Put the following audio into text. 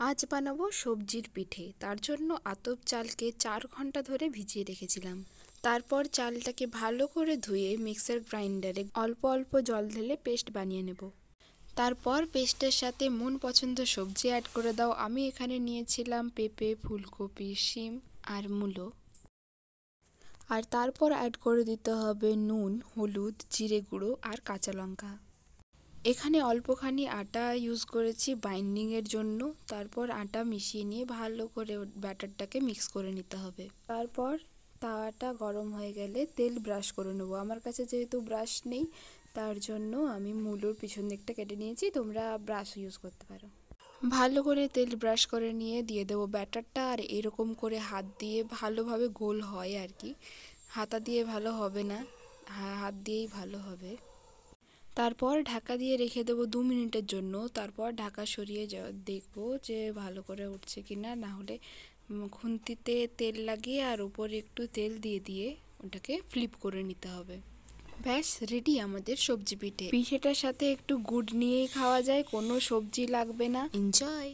আজ বানাবো সবজির পিঠে। তার জন্য আতপ চালকে 4 ঘন্টা ধরে ভিজিয়ে রেখেছিলাম। তারপর চালটাকে ভালো করে ধুয়ে মিক্সার গ্রাইন্ডারে অল্প অল্প জল ঢেলে পেস্ট বানিয়ে নেব। তারপর পেস্টের সাথে মন পছন্দ সবজি অ্যাড করে দাও। আমি এখানে নিয়েছিলাম পেঁপে, ফুলকপি, শিম আর মূলো। আর তারপর অ্যাড করে দিতে হবে নুন, হলুদ, জিরে গুঁড়ো আর কাঁচা লঙ্কা। এখানে অল্পখানি আটা ইউজ করেছি বাইন্ডিংয়ের জন্য। তারপর আটা মিশিয়ে নিয়ে ভালো করে ব্যাটারটাকে মিক্স করে নিতে হবে। তারপর তাওয়াটা গরম হয়ে গেলে তেল ব্রাশ করে নেব। আমার কাছে যেহেতু ব্রাশ নেই, তার জন্য আমি মূলোর পিছন দিকটা কেটে নিয়েছি। তোমরা ব্রাশ ইউজ করতে পারো। ভালো করে তেল ব্রাশ করে নিয়ে দিয়ে দেবো ব্যাটারটা। আর এরকম করে হাত দিয়ে ভালোভাবে গোল হয় আর কি, হাতা দিয়ে ভালো হবে না, হাত দিয়েই ভালো হবে। তারপর ঢাকা দিয়ে রেখে দেবো 2 মিনিটের জন্য। তারপর ঢাকা সরিয়ে দেখবো যে ভালো করে উঠছে কিনা। না হলে খুন্তিতে তেল লাগিয়ে আর উপরে একটু তেল দিয়ে দিয়ে ওটাকে ফ্লিপ করে নিতে হবে। ব্যাস রেডি আমাদের সবজি পিঠে। পিঠেটার সাথে একটু গুড় নিয়েই খাওয়া যায়, কোনো সবজি লাগবে না। এনজয়।